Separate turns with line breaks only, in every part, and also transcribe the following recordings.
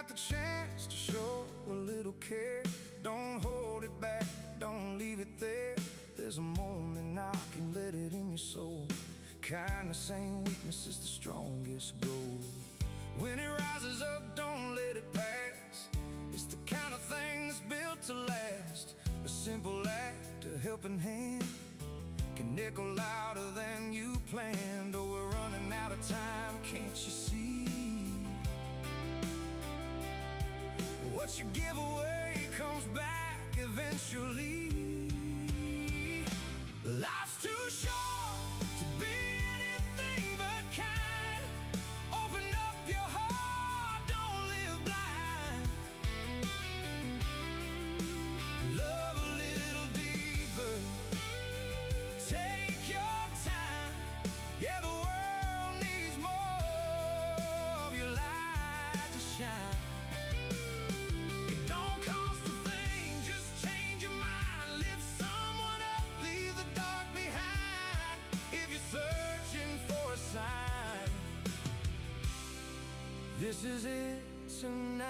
got the chance to show a little care, don't hold it back, don't leave it there. There's a moment now, can let it in your soul. Kindness saying weakness is the strongest gold. When it rises up, don't let it pass. It's the kind of thing that's built to last. A simple act, a helping hand, can echo louder than you planned. Oh, we're running out of time, can't you see? What you give away comes back eventually. Life's too short to be anything but kind. Open up your heart, don't live blind. Love a little deeper, take your time. Yeah, the world needs more of your light to shine. It don't cost a thing, just change your mind. Lift someone up, leave the dark behind. If you're searching for a sign, this is it tonight.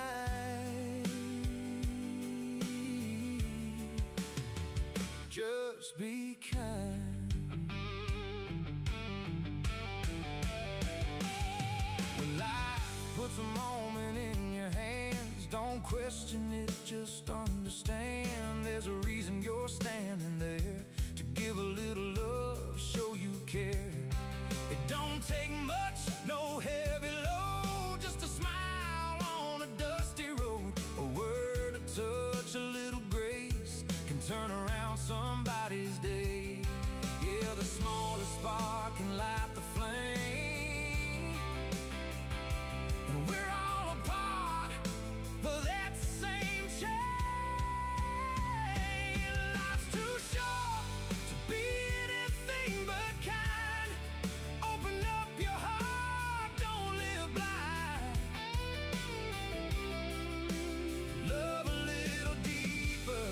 Just be kind. When life puts a moment in your hands, don't question it, just understand. There's a reason you're standing there, to give a little love, show you care. It don't take much, no heavy load, just a smile on a dusty road. A word, a touch, a little grace can turn around somebody's day. Yeah, the smallest spark can light the flame. And we're all a part of that same chain. Life's too short to be anything but kind. Open up your heart, don't live blind. Love a little deeper,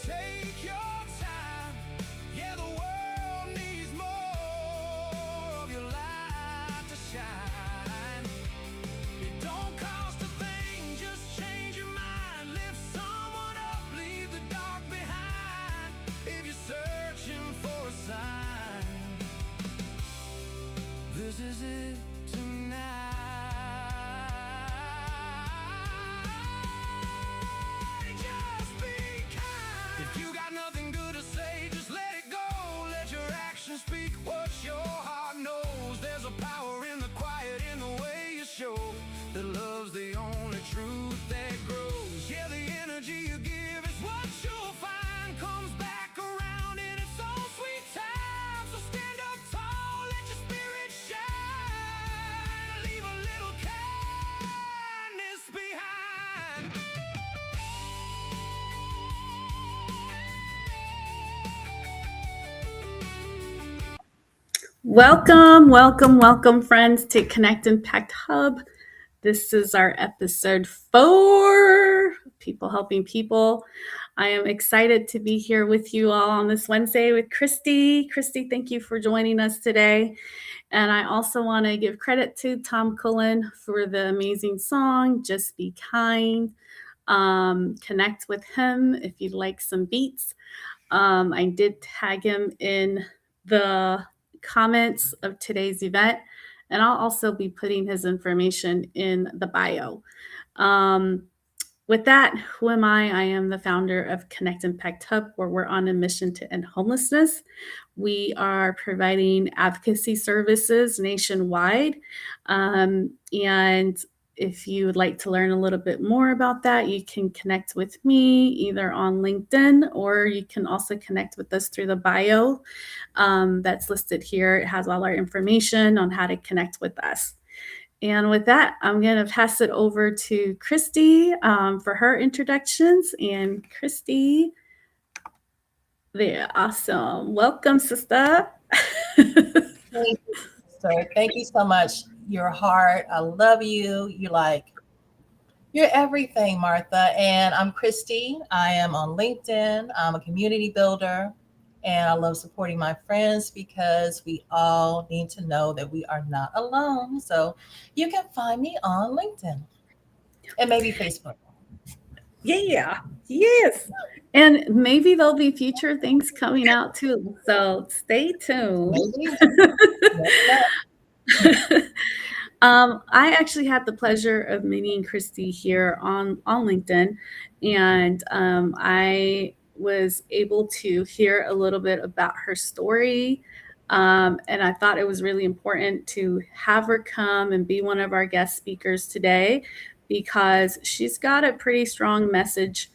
take your time. Yeah, the world needs more of your light to shine. It don't cost a thing, just change your mind. Lift someone up, leave the dark behind. If you're searching for a sign, this is it tonight. Just be kind. If you got nothing good to say, just let it go. Let your actions speak what your heart knows. There's a power in the quiet, in the way you show that love's the only truth that grows. Yeah, the energy you give is what you'll find comes back around in its own sweet time. So stand up tall, let your spirit shine. Leave a little kindness behind.
Welcome, welcome, welcome, friends, to ConnectImpact Hub. This is our episode 4, People Helping People. I am excited to be here with you all on this Wednesday with Kristi. Kristi, thank you for joining us today. And I also want to give credit to Tom Cullen for the amazing song, Just Be Kind. Connect with him if you'd like some beats. I did tag him in the comments of today's event, and I'll also be putting his information in the bio. With that, who am I? I am the founder of ConnectImpact Hub, where we're on a mission to end homelessness. We are providing advocacy services nationwide. And if you would like to learn a little bit more about that, you can connect with me either on LinkedIn, or you can also connect with us through the bio that's listed here. It has all our information on how to connect with us. And with that, I'm going to pass it over to Kristi for her introductions. And Kristi, there, awesome. Welcome, sister.
Thank you, sister. Thank you so much. Your heart, I love you. You're everything, Martha. And I'm Kristi. I am on LinkedIn. I'm a community builder. And I love supporting my friends because we all need to know that we are not alone. So you can find me on LinkedIn. and maybe Facebook.
Yeah. Yes. And maybe there'll be future things coming out too. So stay tuned.
Maybe. Never know.
I actually had the pleasure of meeting Kristi here on LinkedIn, and I was able to hear a little bit about her story. And I thought it was really important to have her come and be one of our guest speakers today because she's got a pretty strong message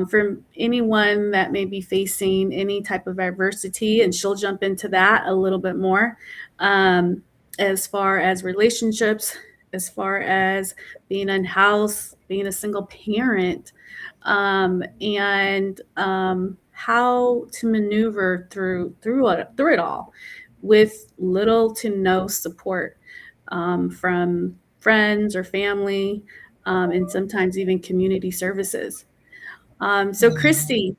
for anyone that may be facing any type of adversity, and she'll jump into that a little bit more. Um, as far as relationships, as far as being unhoused, being a single parent, and how to maneuver through it all with little to no support from friends or family, and sometimes even community services. So,
Mhm.
Kristi,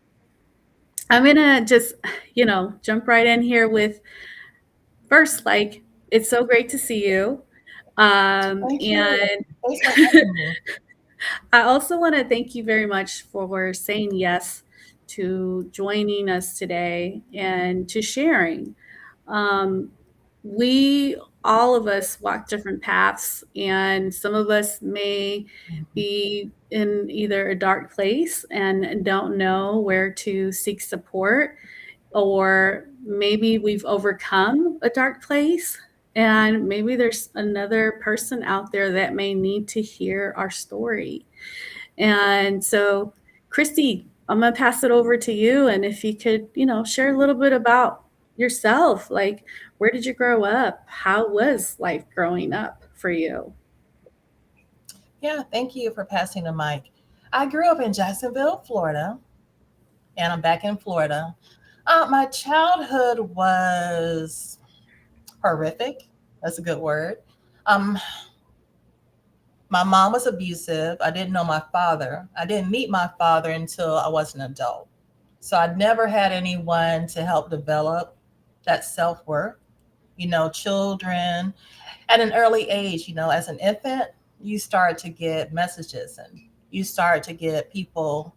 I'm gonna just, jump right in here with first, like, it's so great to see you.
Thank you.
And
Thanks for having me.
I also want to thank you very much for saying yes to joining us today and to sharing. Um, we, all of us, walk different paths, and some of us may
Mhm.
be in either a dark place and don't know where to seek support, or maybe we've overcome a dark place. And maybe there's another person out there that may need to hear our story. And so, Kristi, I'm going to pass it over to you. And if you could, share a little bit about yourself, like where did you grow up? How was life growing up for you?
Yeah, thank you for passing the mic. I grew up in Jacksonville, Florida, and I'm back in Florida. My childhood was horrific. That's a good word. Um, my mom was abusive. I didn't know my father. I didn't meet my father until I was an adult. So I never had anyone to help develop that self worth. Children at an early age, as an infant, you start to get messages and you start to get people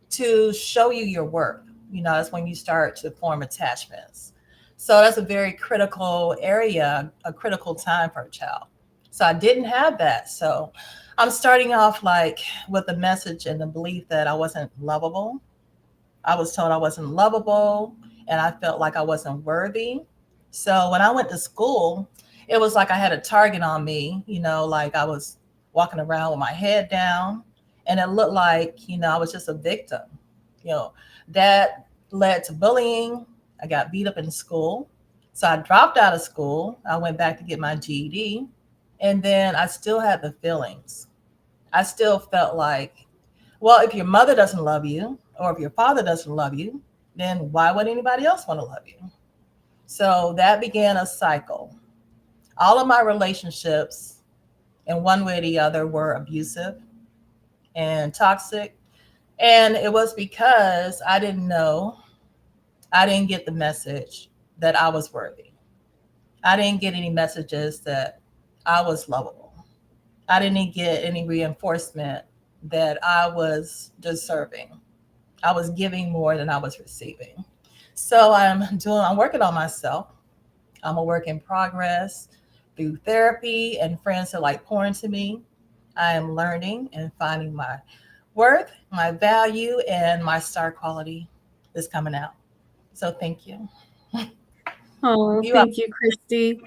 to show you your worth. That's when you start to form attachments. So that's a very critical area, a critical time for a child. So I didn't have that. So I'm starting off like with the message and the belief that I wasn't lovable. I was told I wasn't lovable and I felt like I wasn't worthy. So when I went to school, it was like I had a target on me, like I was walking around with my head down and it looked like, I was just a victim. You know, that led to bullying. I got beat up in school. So I dropped out of school. I went back to get my GED and then I still had the feelings. I still felt like, well, if your mother doesn't love you or if your father doesn't love you, then why would anybody else want to love you? So that began a cycle. All of my relationships, in one way or the other, were abusive and toxic. And it was because I didn't know, I didn't get the message that I was worthy. I didn't get any messages that I was lovable. I didn't get any reinforcement that I was deserving. I was giving more than I was receiving. So I'm working on myself. I'm a work in progress through therapy and friends that like pouring to me. I am learning and finding my worth, my value, and my star quality is coming out. So thank you.
Oh,
You are.
thank you, Kristi.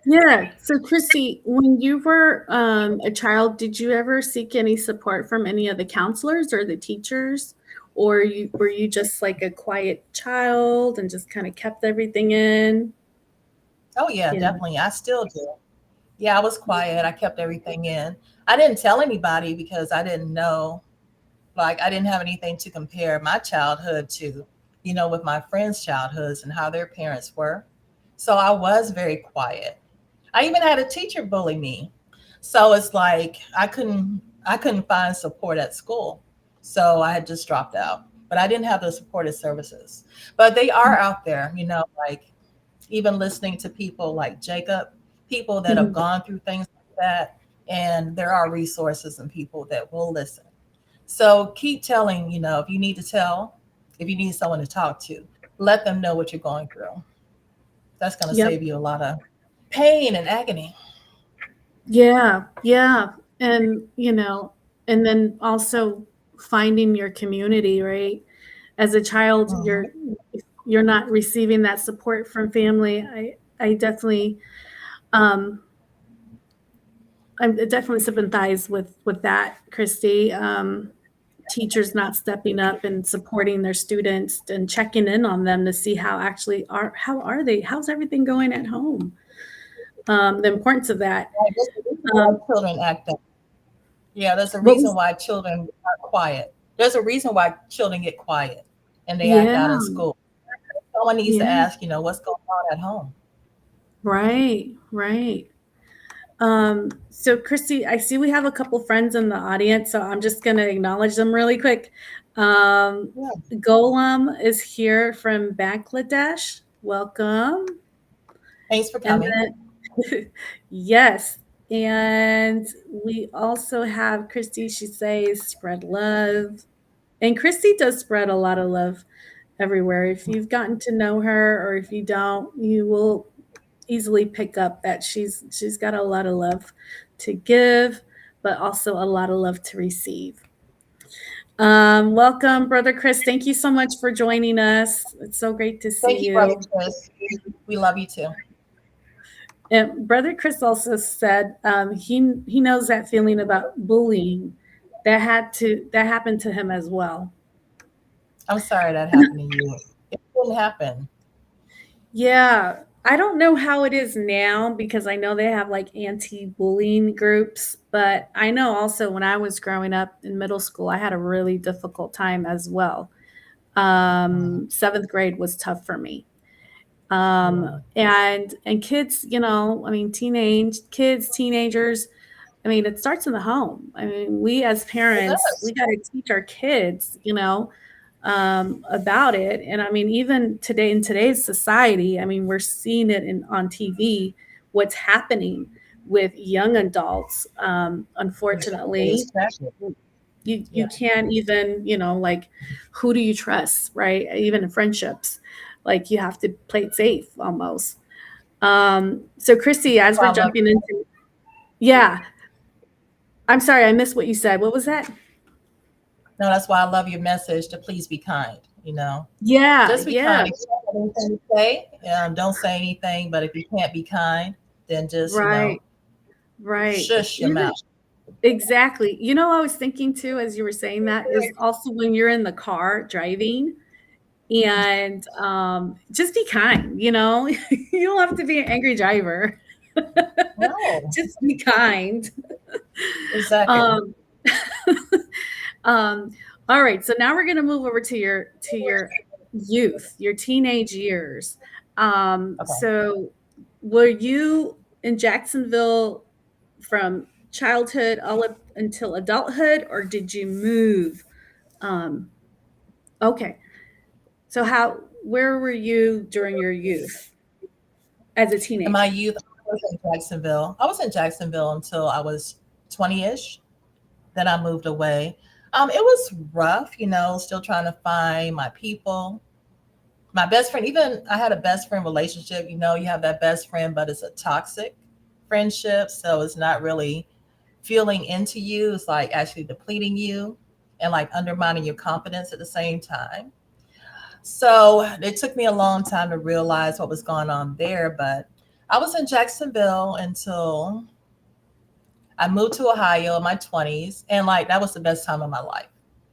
Yeah. So, Kristi, when you were a child, did you ever seek any support from any of the counselors or the teachers? Or were you just like a quiet child and just kind of kept everything in?
Oh yeah,
Yeah.
definitely. I still do. Yeah, I was quiet. I kept everything in. I didn't tell anybody because I didn't know, like I didn't have anything to compare my childhood to, with my friends' childhoods and how their parents were. So I was very quiet. I even had a teacher bully me. So it's like I couldn't find support at school. So I had just dropped out. But I didn't have the supportive services. But they are out there, like even listening to people like Jacob, people that have
Mhm.
gone through things like that and there are resources and people that will listen. So keep telling, if you need to tell, if you need someone to talk to, let them know what you're going through. That's going to
Yep.
save you a lot of pain and agony.
Yeah. Yeah. And, and then also finding your community, right? As a child,
Mhm.
you're not receiving that support from family. I definitely um I definitely sympathize with that, Kristi. Teachers not stepping up and supporting their students and checking in on them to see how are they, how's everything going at home. The importance of that.
Right, there's a reason why
Um,
children act up. Yeah, there's a
what
reason
was
why children are quiet. There's a reason why children get quiet and they act
Yeah,
out in school. Someone needs to
yeah,
ask, what's going on at home.
right, right. So Kristi, I see we have a couple friends in the audience, so I'm just gonna acknowledge them really quick. Um,
Yeah.
Golem is here from Bangladesh. Welcome.
Thanks for
And
coming.
then yes, and we also have Kristi. She says spread love. And Kristi does spread a lot of love everywhere. If you've gotten to know her or if you don't, you will easily pick up that she's got a lot of love to give, but also a lot of love to receive. Welcome, Brother Chris. Thank you so much for joining us. It's so great to see
Thank you, Brother
you.
Chris. We love you too.
And Brother Chris also said he knows that feeling about bullying that happened to him as well.
I'm sorry that happened to you. It didn't happen.
Yeah, I don't know how it is now because I know they have like anti-bullying groups, but I know also when I was growing up in middle school, I had a really difficult time as well.
Mhm.
Seventh grade was tough for me.
Yeah.
And kids, I mean, teenagers, I mean, it starts in the home. I mean, we as
It
parents, we
does.
got to teach our kids, about it. And I mean, even today in today's society, I mean, we're seeing it on TV, what's happening with young adults. Unfortunately,
It's tragic.
you
Yeah.
can't even, like, who do you trust, right? Even in friendships, like you have to play it safe almost. So Kristi,
That's
as
why
we're
I love
jumping into, yeah, I'm sorry, I missed what you said. What was that?
no, that's why I love your message to please be kind.
Yeah,
Just be
yeah,
kind. If you don't have anything to say, don't say anything. But if you can't be kind, then just,
right, right.
shush your mouth.
Exactly. I was thinking too, as you were saying that, is also when you're in the car driving and just be kind, you don't have to be an angry driver.
No,
Just be kind.
exactly.
Um, um, all right. So now we're going to move over to your youth, your teenage years.
Okay.
So were you in Jacksonville from childhood all up until adulthood, or did you move? Um, okay. So where were you during your youth as a
In my
teenager?
youth, I was in Jacksonville. I was in Jacksonville until I was 20-ish. Then I moved away. It was rough, still trying to find my people. My best friend, even I had a best friend relationship. You have that best friend, but it's a toxic friendship. So it's not really feeling into you. It's like actually depleting you and like undermining your confidence at the same time. So it took me a long time to realize what was going on there. But I was in Jacksonville until I moved to Ohio in my 20s. And like that was the best time of my life.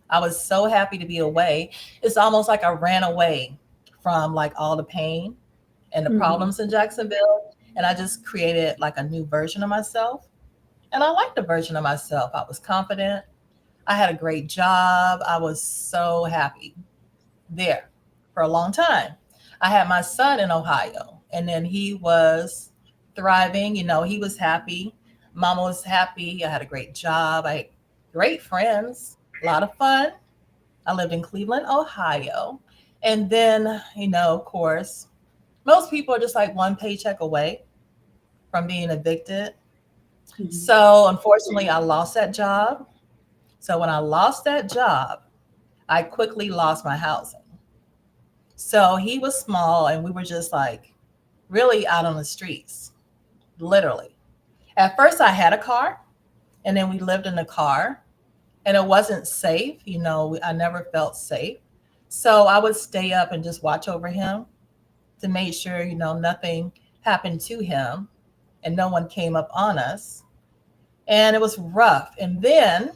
I was so happy to be away. It's almost like I ran away from like all the pain and the
Hmm.
problems in Jacksonville. And I just created like a new version of myself. And I liked the version of myself. I was confident. I had a great job. I was so happy there for a long time. I had my son in Ohio, and then he was thriving. He was happy. Mama was happy. I had a great job. I had great friends, a lot of fun. I lived in Cleveland, Ohio. And then, of course, most people are just like one paycheck away from being evicted.
Mhm.
So unfortunately, I lost that job. So when I lost that job, I quickly lost my housing. So he was small and we were just like really out on the streets, literally. At first, I had a car and then we lived in the car and it wasn't safe. I never felt safe. So I would stay up and just watch over him to make sure, nothing happened to him and no one came up on us. And it was rough. And then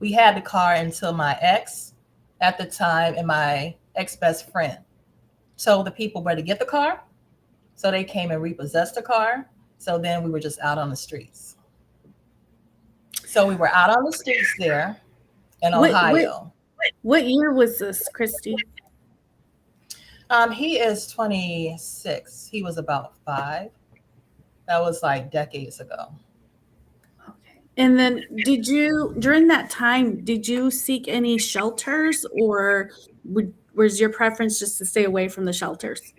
we had the car until my ex at the time and my ex best friend. So the people were to get the car. So they came and repossessed the car. So then we were just out on the streets. So we were out on the streets there in
What what
Ohio.
what year was this, Kristi?
He is 26. He was about 5. That was like decades ago.
Okay. And then during that time, did you seek any shelters, or was your preference just to stay away from the shelters?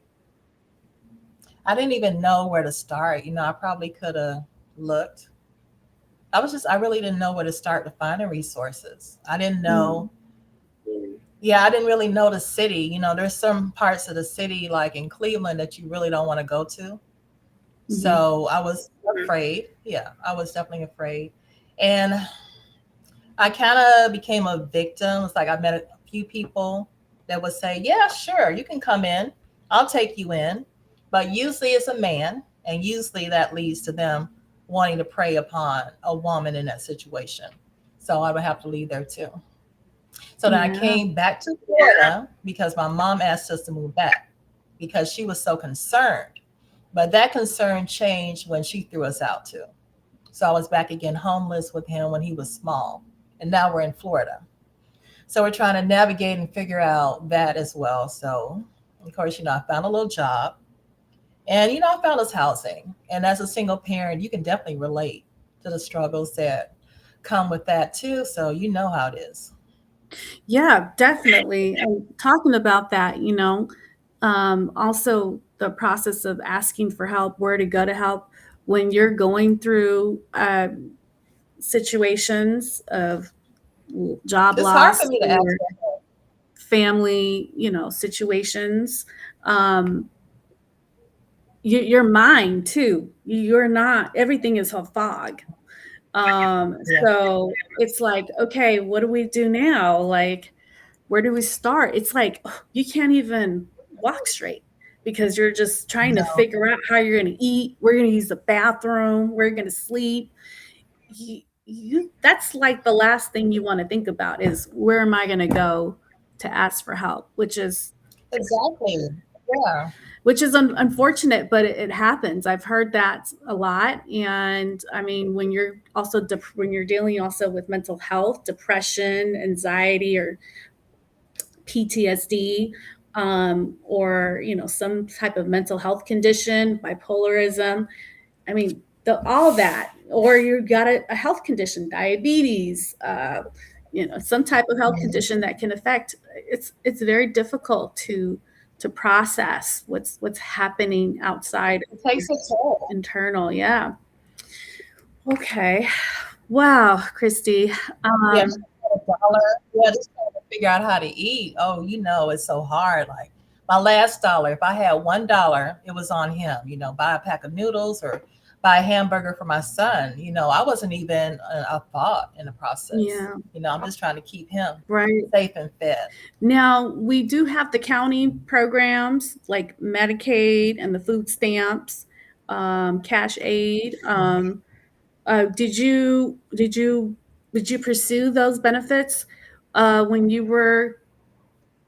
I didn't even know where to start. I probably could have looked. I really didn't know where to start to find the resources. I didn't
Mm,
know. Yeah, I didn't really know the city. There's some parts of the city, like in Cleveland, that you really don't want to go to.
mhm.
So I was afraid. Yeah, I was definitely afraid. And I kind of became a victim. It's like I met a few people that would say, yeah, sure, you can come in. I'll take you in. But usually it's a man. And usually that leads to them wanting to prey upon a woman in that situation. So I would have to leave there too. So then I
Yeah.
came back to Florida because my mom asked us to move back because she was so concerned. But that concern changed when she threw us out too. So I was back again homeless with him when he was small. And now we're in Florida. So we're trying to navigate and figure out that as well. So, of course, I found a little job and, I found us housing. And as a single parent, you can definitely relate to the struggles that come with that too. So you know how it is.
Yeah, definitely. And talking about that, also the process of asking for help, where to go to help when you're going through situations of job
It's hard for
loss
me to ask
or
for help.
family, situations. Um, your mind too. You're not. Everything is a fog.
Yeah.
So it's like, okay, what do we do now? Like, where do we start? It's like you can't even walk straight because you're just trying to
No,
figure out how you're going to eat, where you're going to use the bathroom, where you're going to sleep. That's like the last thing you want to think about is where am I going to go to ask for help,
exactly. Yeah.
unfortunate, but it happens. I've heard that a lot. And I mean, when you're also when you're dealing also with mental health, depression, anxiety, or PTSD, or some type of mental health condition, bipolarism. I mean, all that, or you've got a health condition, diabetes, some type of health
Mhm.
condition that can affect. It's very difficult to process what's happening outside,
It takes a toll.
internal. Yeah. Okay. Wow, Kristi.
Yeah,
Um,
just $1. Yeah, just trying to figure out how to eat. Oh, it's so hard. Like my last dollar, if I had $1, it was on him. Buy a pack of noodles or buy a hamburger for my son. I wasn't even a thought in the process.
yeah.
I'm just trying to keep him
Right.
safe and fed.
Now, we do have the county programs like Medicaid and the food stamps, cash aid. Did you pursue those benefits when you were?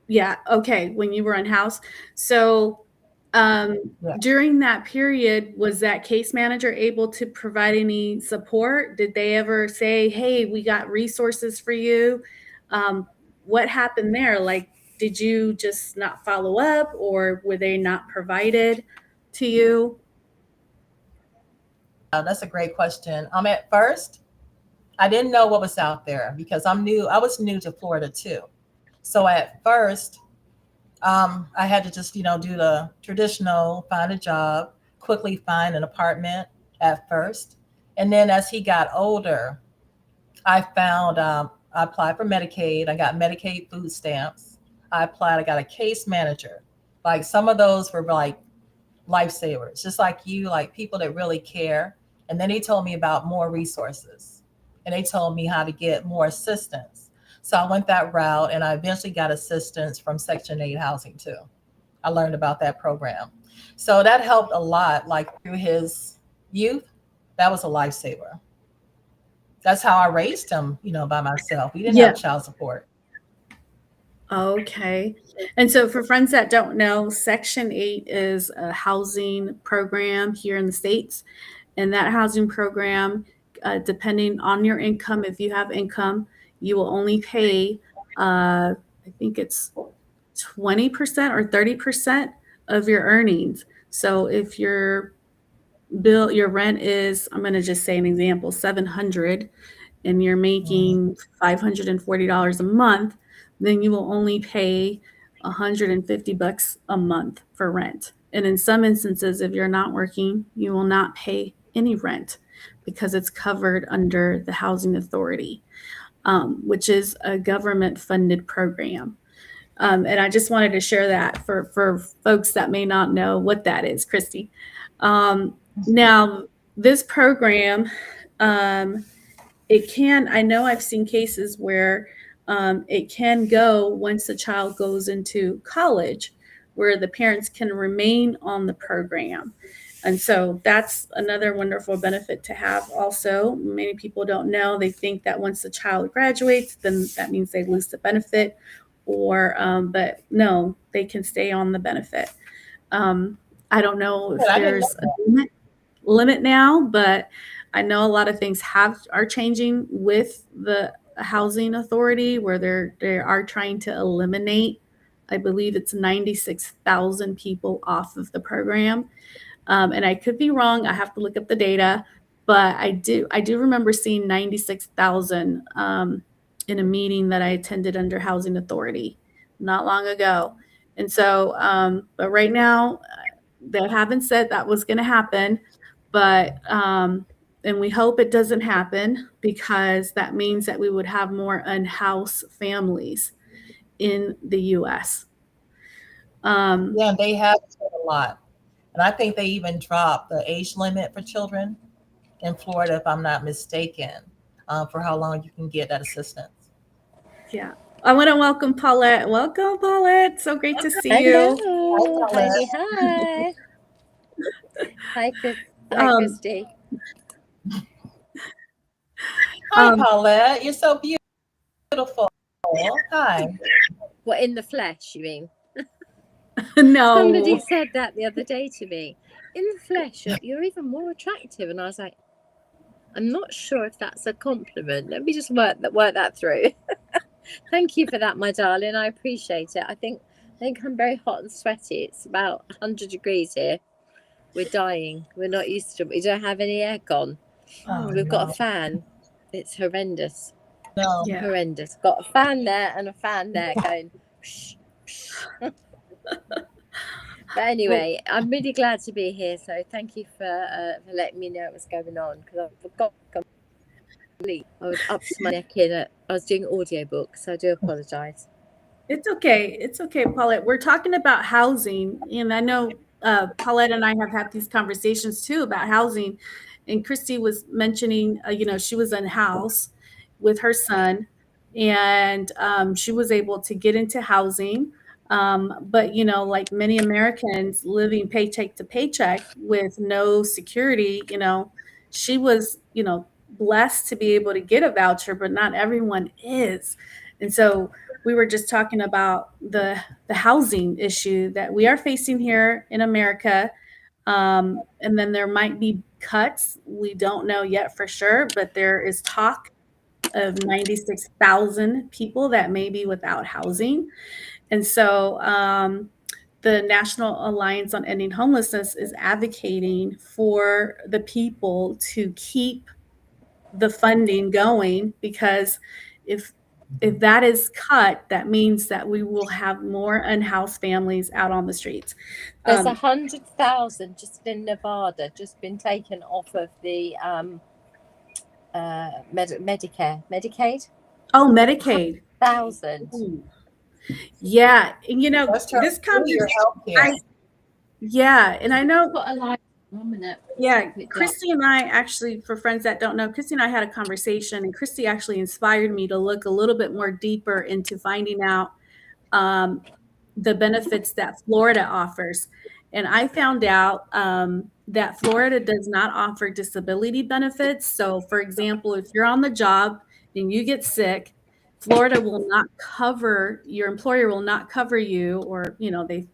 Yeah, okay, when you were on house. So um,
Yeah.
during that period, was that case manager able to provide any support? Did they ever say, "Hey, we got resources for you"? Um, what happened there? Like, did you just not follow up, or were they not provided to you?
That's a great question. At first, I didn't know what was out there because I'm new. I was new to Florida too. So at first, I had to just, do the traditional find a job, quickly find an apartment at first. And then as he got older, I found I applied for Medicaid. I got Medicaid food stamps. I got a case manager. Like some of those were like lifesavers, just like you, like people that really care. And then he told me about more resources and they told me how to get more assistance. So I went that route and I eventually got assistance from Section 8 housing too. I learned about that program. So that helped a lot, like through his youth. That was a lifesaver. That's how I raised him, by myself. We didn't
Yeah.
have child support.
Okay. And so for friends that don't know, Section 8 is a housing program here in the States. And that housing program, depending on your income, if you have income, you will only pay, I think it's 20% or 30% of your earnings. So if your rent is, I'm going to just say an example, 700 and you're
Mhm.
making $540 a month, then you will only pay $150 a month for rent. And in some instances, if you're not working, you will not pay any rent because it's covered under the Housing Authority, which is a government funded program. And I just wanted to share that for folks that may not know what that is, Kristi. Now, this program, um, I know I've seen cases where it can go once the child goes into college, where the parents can remain on the program. And so that's another wonderful benefit to have also. Many people don't know. They think that once the child graduates, then that means they lose the benefit, but no, they can stay on the benefit. Um, I don't know
But
if
I didn't know
there's a limit now, but I know a lot of things are changing with the housing authority where they are trying to eliminate, I believe it's 96,000 people off of the program. And I could be wrong. I have to look up the data, but I do remember seeing 96,000 in a meeting that I attended under Housing Authority not long ago. And so, but right now, they haven't said that was going to happen, but and we hope it doesn't happen because that means that we would have more unhoused families in the U.S. Um,
Yeah, they have said a lot. And I think they even dropped the age limit for children in Florida, if I'm not mistaken, for how long you can get that assistance.
yeah, I want to welcome Paulette. Welcome, Paulette. So great to see you.
Hi,
Hello. Heidi,
Paulette.
hi. Hi, Chris. Hi,
Um,
Christy.
Hi,
um,
Paulette. You're so beautiful. Hi.
What, in the flesh, you mean? Somebody
no,
said that the other day to me. In the flesh, you're even more attractive. And I was like, I'm not sure if that's a compliment. Let me just work that through. Thank you for that, my darling. I appreciate it. I think I'm very hot and sweaty. It's about 100 degrees here. We're dying. We're not used to it. We don't have any aircon.
Oh,
We've got a
no.
fan. It's horrendous.
No.
yeah.
Horrendous. Got a fan there and a fan there going. Psh, psh. But anyway, I'm really glad to be here. So thank you for letting me know what was going on because I forgot completely. I was up to my neck in it. I was doing audiobooks, so I do apologise.
It's okay. It's okay, Paulette. We're talking about housing, and I know Paulette and I have had these conversations too about housing. And Kristi was mentioning, she was in house with her son, and she was able to get into housing. But like many Americans living paycheck to paycheck with no security, she was, blessed to be able to get a voucher, but not everyone is. And so we were just talking about the housing issue that we are facing here in America. And then there might be cuts. We don't know yet for sure, but there is talk of 96,000 people that may be without housing. And so the National Alliance on Ending Homelessness is advocating for the people to keep the funding going because if that is cut, that means that we will have more unhoused families out on the streets.
There's 100,000 just in Nevada, just been taken off of the Medicaid.
Oh, Medicaid.
1,000.
Ooh. Yeah, and
That's her
this
through your
conversation,
healthcare.
yeah, and I know,
Got a line. 1 minute.
yeah, Kristi and I actually, for friends that don't know, Kristi and I had a conversation, and Kristi actually inspired me to look a little bit more deeper into finding out the benefits that Florida offers. And I found out that Florida does not offer disability benefits. So, for example, if you're on the job and you get sick, Florida will not cover, your employer will not cover you, or they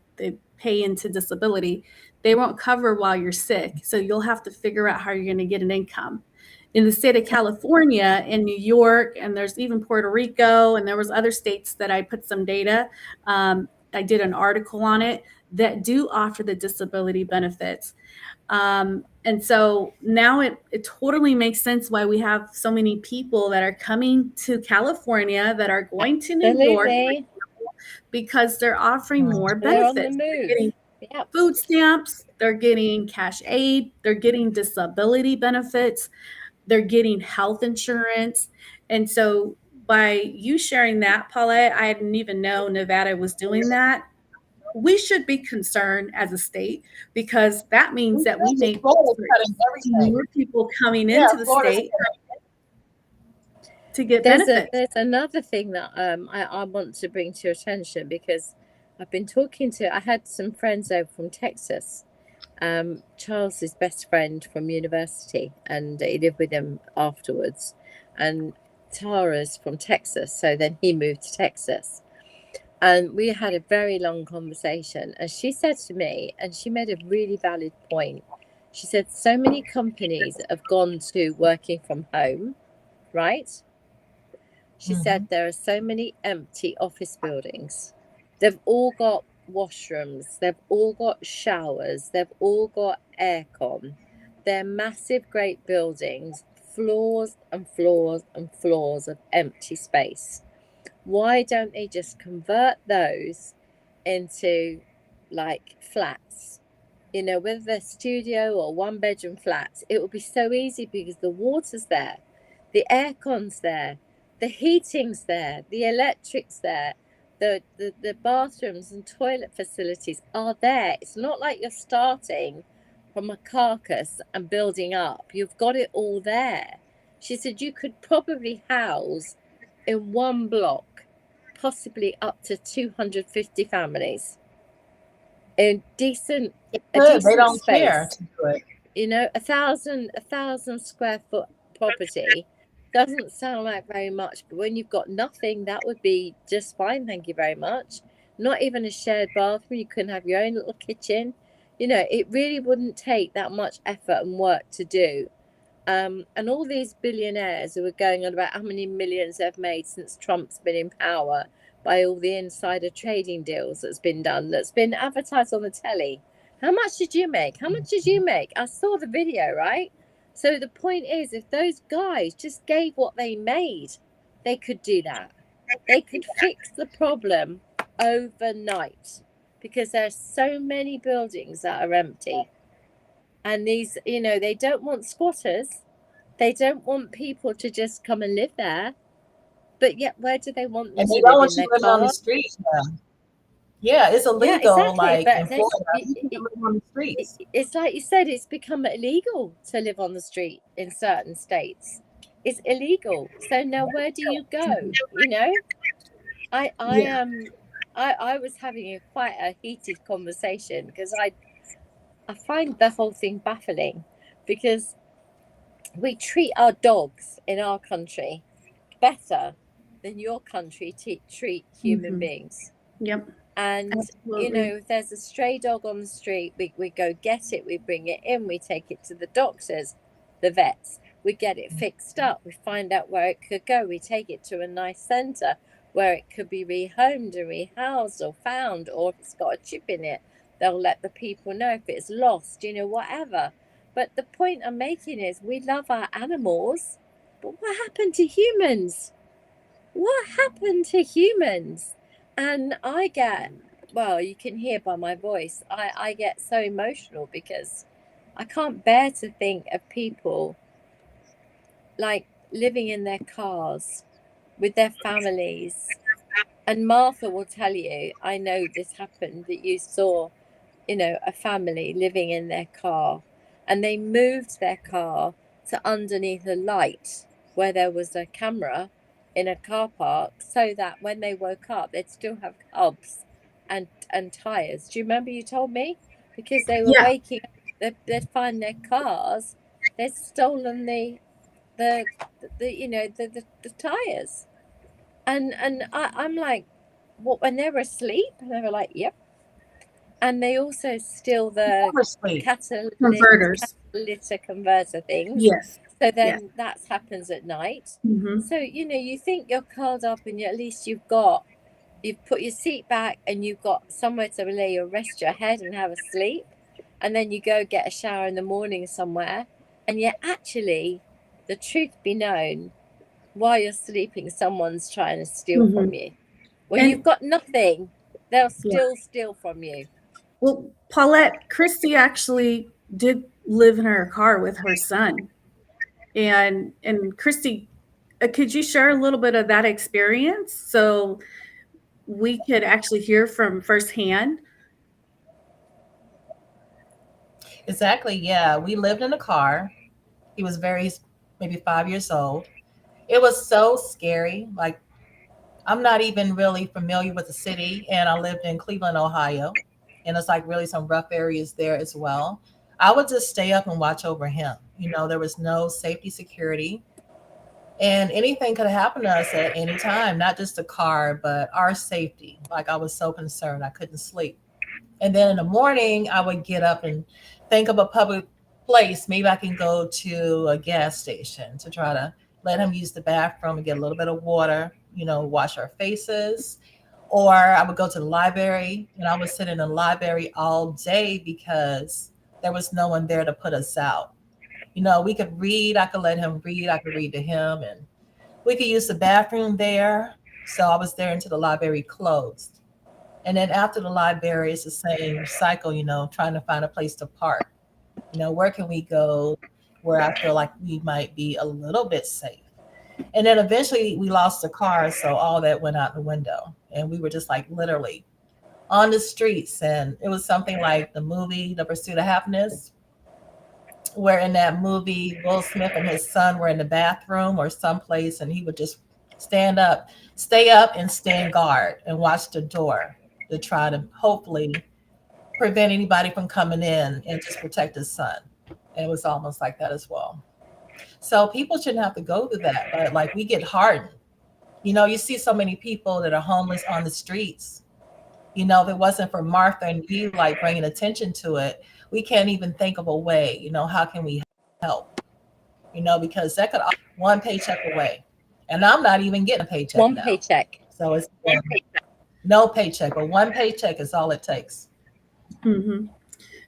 pay into disability. They won't cover while you're sick. So you'll have to figure out how you're going to get an income. In the state of California, in New York, and there's even Puerto Rico, and there was other states that I put some data. I did an article on it that do offer the disability benefits. And so now it totally makes sense why we have so many people that are coming to California, that are going to New York, because they're offering more benefits.
They're on the move.
They're getting food stamps, they're getting cash aid, they're getting disability benefits, they're getting health insurance. And so by you sharing that, Paulette, I didn't even know Nevada was doing that. We should be concerned as a state, because that means that we may see more people coming into the state to get benefits.
There's another thing that I want to bring to your attention, because I've been talking to, I had some friends over from Texas. Charles's best friend from university, and he lived with him afterwards. And Tara's from Texas, so then he moved to Texas. And we had a very long conversation. And she said to me, and she made a really valid point. She said, so many companies have gone to working from home, right? She said there are so many empty office buildings. They've all got washrooms, they've all got showers, they've all got aircon. They're massive, great buildings, floors and floors and floors of empty space. Why don't they just convert those into like flats? Whether they're studio or 1-bedroom flats, it would be so easy, because the water's there, the aircon's there, the heating's there, the electric's there, the bathrooms and toilet facilities are there. It's not like you're starting from a carcass and building up. You've got it all there. She said you could probably house in one block possibly up to 250 families in decent,
they don't
space.
care to do it.
1,000 square foot property doesn't sound like very much, but when you've got nothing, that would be just fine, thank you very much. Not even a shared bathroom, you couldn't have your own little kitchen. It really wouldn't take that much effort and work to do. And all these billionaires who are going on about how many millions they've made since Trump's been in power, by all the insider trading deals that's been done, that's been advertised on the telly. How much did you make? How much did you make? I saw the video, right? So the point is, if those guys just gave what they made, they could do that. They could fix the problem overnight, because there's so many buildings that are empty. And these, they don't want squatters. They don't want people to just come and live there. But yet, where do they want them
and
to
they
live?
don't want you living on the streets now. Yeah, it's illegal.
Yeah, exactly.
Like in Florida, you can live on the streets.
It's like you said, it's become illegal to live on the street in certain states. It's illegal. So now where do you go? I was having quite a heated conversation, because I find the whole thing baffling, because we treat our dogs in our country better than your country treat human beings.
Yep.
And if there's a stray dog on the street, we go get it, we bring it in, we take it to the doctors, the vets, we get it fixed up, we find out where it could go, we take it to a nice centre where it could be rehomed and rehoused or found, or if it's got a chip in it, they'll let the people know if it's lost, whatever. But the point I'm making is, we love our animals, but what happened to humans? What happened to humans? And I get, you can hear by my voice, I get so emotional, because I can't bear to think of people like living in their cars with their families. And Martha will tell you, I know this happened, that you saw, a family living in their car, and they moved their car to underneath a light where there was a camera in a car park, so that when they woke up, they'd still have hubs and tires. Do you remember you told me? Because they were
Yeah.
waking up, they'd find their cars, they'd stolen the tires. And I'm like, what, when they were asleep? And they were like, yep. And they also steal the
Converters.
catalytic converter things.
Yes.
So then
Yes.
that happens at night.
Mm-hmm.
So, you think you're curled up and at least you've put your seat back and you've got somewhere to lay or rest your head and have a sleep. And then you go get a shower in the morning somewhere. And yet actually, the truth be known, while you're sleeping, someone's trying to steal
Mm-hmm.
from you. When you've got nothing, they'll still steal from you.
Well, Paulette, Kristi actually did live in her car with her son. And Kristi, could you share a little bit of that experience so we could actually hear from firsthand?
Exactly. Yeah. We lived in a car. He was maybe 5 years old. It was so scary. Like, I'm not even really familiar with the city, and I lived in Cleveland, Ohio, and it's like really some rough areas there as well. I would just stay up and watch over him. There was no safety security, and anything could happen to us at any time, not just the car, but our safety. Like, I was so concerned, I couldn't sleep. And then in the morning, I would get up and think of a public place. Maybe I can go to a gas station to try to let him use the bathroom and get a little bit of water, wash our faces. Or I would go to the library, and I would sit in the library all day because there was no one there to put us out. We could read, I could let him read, I could read to him, and we could use the bathroom there. So I was there until the library closed. And then after the library, it's the same cycle, trying to find a place to park. Where can we go where I feel like we might be a little bit safe? And then eventually we lost the car. So all that went out the window. And we were just like literally on the streets. And it was something like the movie, The Pursuit of Happiness, where in that movie, Will Smith and his son were in the bathroom or someplace, and he would just stay up and stand guard and watch the door to try to hopefully prevent anybody from coming in and just protect his son. And it was almost like that as well. So people shouldn't have to go through that, but like we get hardened. You see so many people that are homeless on the streets. If it wasn't for Martha and you like bringing attention to it, we can't even think of a way, how can we help? Because that could one paycheck away. And I'm not even getting a paycheck
One
now.
paycheck.
So it's no paycheck, but one paycheck is all it takes.
Mm-hmm.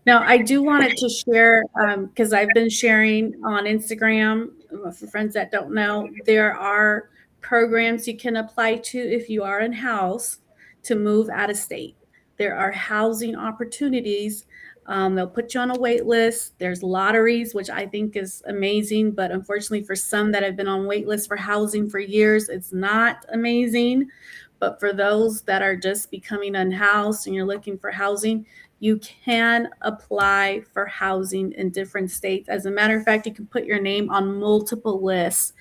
Now, I do wanted to share, because I've been sharing on Instagram, for friends that don't know, there are programs you can apply to if you are in house to move out of state. There are housing opportunities. They'll put you on a wait list. There's lotteries, which I think is amazing, but unfortunately for some that have been on wait lists for housing for years, it's not amazing. But for those that are just becoming unhoused and you're looking for housing, you can apply for housing in different states. As a matter of fact, you can put your name on multiple lists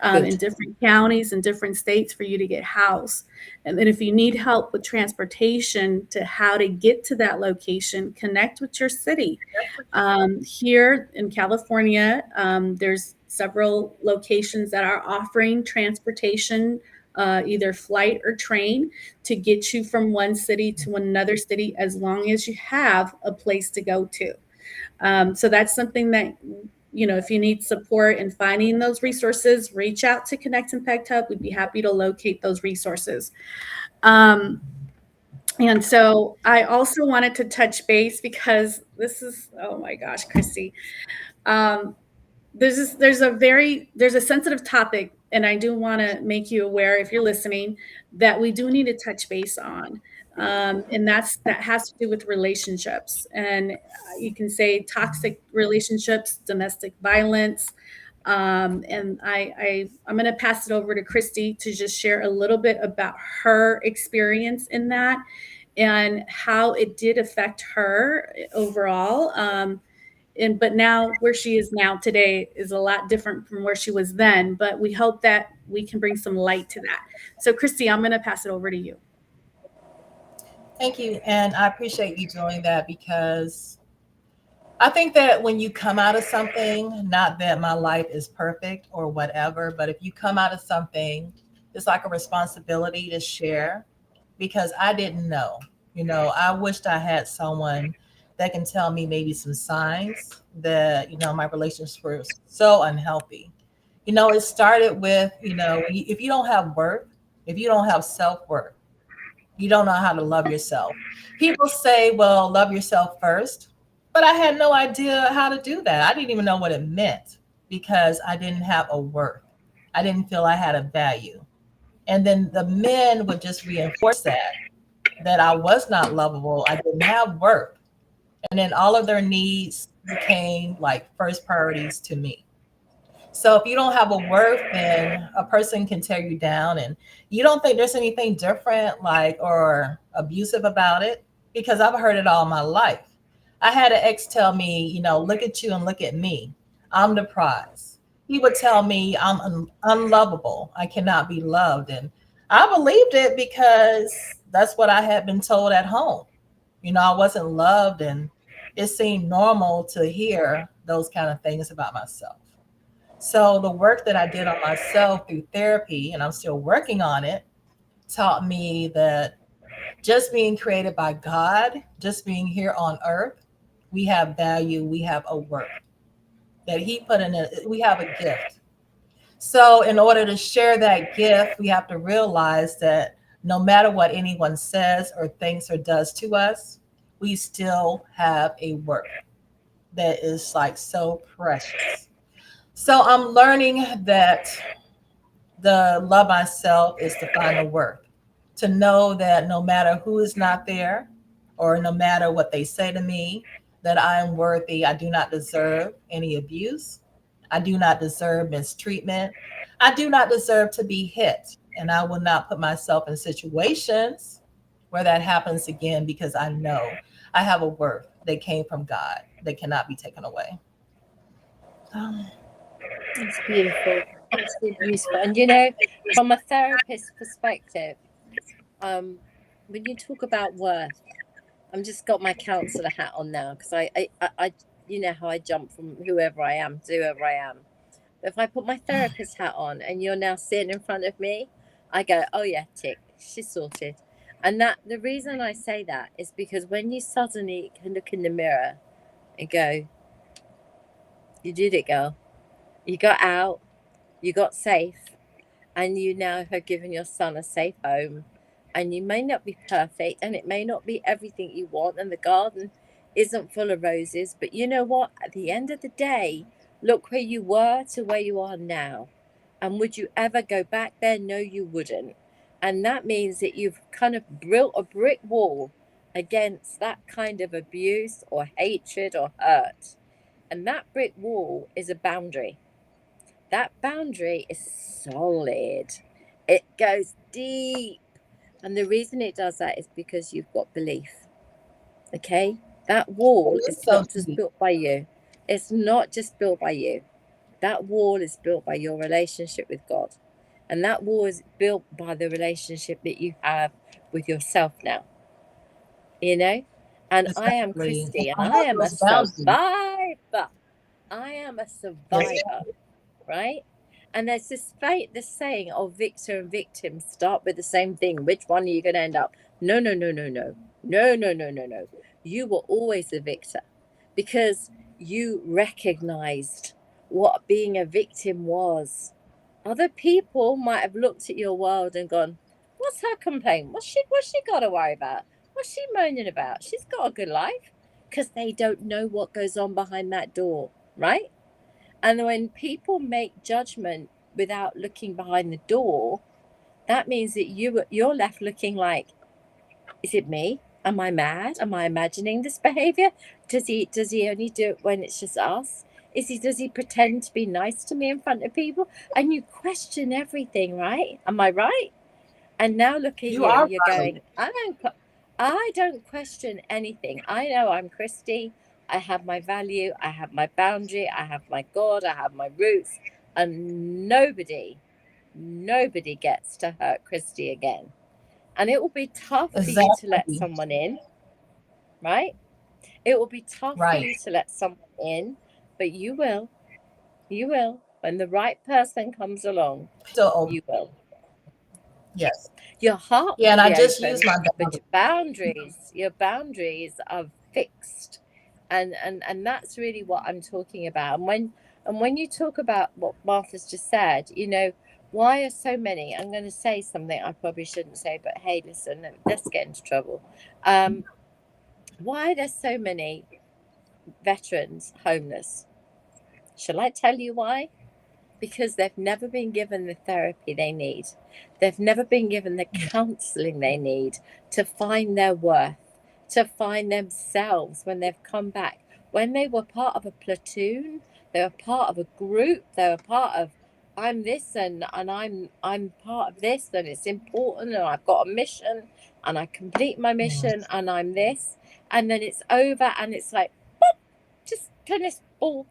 in different counties and different states for you to get housed. And then if you need help with transportation to how to get to that location, connect with your city. Here in California, there's several locations that are offering transportation, either flight or train, to get you from one city to another city as long as you have a place to go to. So that's something that, if you need support in finding those resources, reach out to ConnectImpact Hub. We'd be happy to locate those resources. And so I also wanted to touch base because this is, oh my gosh, Kristi. There's a sensitive topic, and I do want to make you aware, if you're listening, that we do need to touch base on. And that has to do with relationships. And you can say toxic relationships, domestic violence, And I'm going to pass it over to Kristi to just share a little bit about her experience in that and how it did affect her overall. But now where she is now today is a lot different from where she was then, but we hope that we can bring some light to that. So Kristi, I'm going to pass it over to you.
Thank you. And I appreciate you doing that, because I think that when you come out of something, not that my life is perfect or whatever, but if you come out of something, it's like a responsibility to share, because I didn't know. I wished I had someone that can tell me maybe some signs that, my relationships were so unhealthy. It started with, if you don't have worth, if you don't have self-worth, you don't know how to love yourself. People say, well, love yourself first. But I had no idea how to do that. I didn't even know what it meant, because I didn't have a worth. I didn't feel I had a value. And then the men would just reinforce that I was not lovable. I didn't have worth. And then all of their needs became like first priorities to me. So if you don't have a worth, then a person can tear you down, and you don't think there's anything different, like, or abusive about it, because I've heard it all my life. I had an ex tell me, look at you and look at me. I'm the prize. He would tell me I'm unlovable. I cannot be loved. And I believed it, because that's what I had been told at home. I wasn't loved, and it seemed normal to hear those kind of things about myself. So the work that I did on myself through therapy, and I'm still working on it, taught me that just being created by God, just being here on earth, we have value, we have a work that He put in it. We have a gift. So in order to share that gift, we have to realize that no matter what anyone says or thinks or does to us, we still have a work that is like so precious. So I'm learning that the love myself is to find the worth, to know that no matter who is not there, or no matter what they say to me, that I am worthy. I do not deserve any abuse. I do not deserve mistreatment. I do not deserve to be hit. And I will not put myself in situations where that happens again, because I know I have a worth that came from God that cannot be taken away.
It's beautiful. It's really beautiful. And from a therapist's perspective, when you talk about worth, I'm just got my counselor hat on now, because I you know how I jump from whoever I am to whoever I am. But if I put my therapist hat on and you're now sitting in front of me, I go, oh yeah, tick, she's sorted. And that the reason I say that is because when you suddenly can look in the mirror and go, you did it, girl. You got out, you got safe, and you now have given your son a safe home. And you may not be perfect, and it may not be everything you want, and the garden isn't full of roses. But you know what? At the end of the day, look where you were to where you are now. And would you ever go back there? No, you wouldn't. And that means that you've kind of built a brick wall against that kind of abuse or hatred or hurt. And that brick wall is a boundary. That boundary is solid. It goes deep. And the reason it does that is because you've got belief. Okay? That wall is not just built by you. It's not just built by you. That wall is built by your relationship with God. And that wall is built by the relationship that you have with yourself now. And I am Kristi, and I am a survivor. I am a survivor, right? And there's this saying, oh, victor and victim start with the same thing. Which one are you going to end up? No. You were always the victor, because you recognized what being a victim was. Other people might have looked at your world and gone, what's her complaint? What's she got to worry about? What's she moaning about? She's got a good life. Because they don't know what goes on behind that door, right? And when people make judgment without looking behind the door, that means that you're left looking like, is it me? Am I mad? Am I imagining this behavior? Does he only do it when it's just us? Does he pretend to be nice to me in front of people? And you question everything, right? Am I right? And now look at
You
you.
are
You're
right.
going, I don't question anything. I know I'm Kristi. I have my value. I have my boundary. I have my God. I have my roots. And nobody gets to hurt Kristi again. And it will be tough for you to let
Exactly.
someone in, right? It will be tough for
Right.
you to let someone in, but you will. You will. When the right person comes along,
So,
you will.
yes.
Your heart
Yeah,
will
and I
be
just
open,
used my
but
boundary.
your boundaries are fixed. And that's really what I'm talking about. And when you talk about what Martha's just said, why are so many, I'm going to say something I probably shouldn't say, but hey, listen, let's get into trouble. Why are there so many veterans homeless? Shall I tell you why? Because they've never been given the therapy they need. They've never been given the counseling they need to find their worth, to find themselves when they've come back. When they were part of a platoon, they were part of a group, they were part of, I'm this and I'm part of this, and it's important, and I've got a mission, and I complete my mission, and I'm this, and then it's over, and it's like, just tennis ball,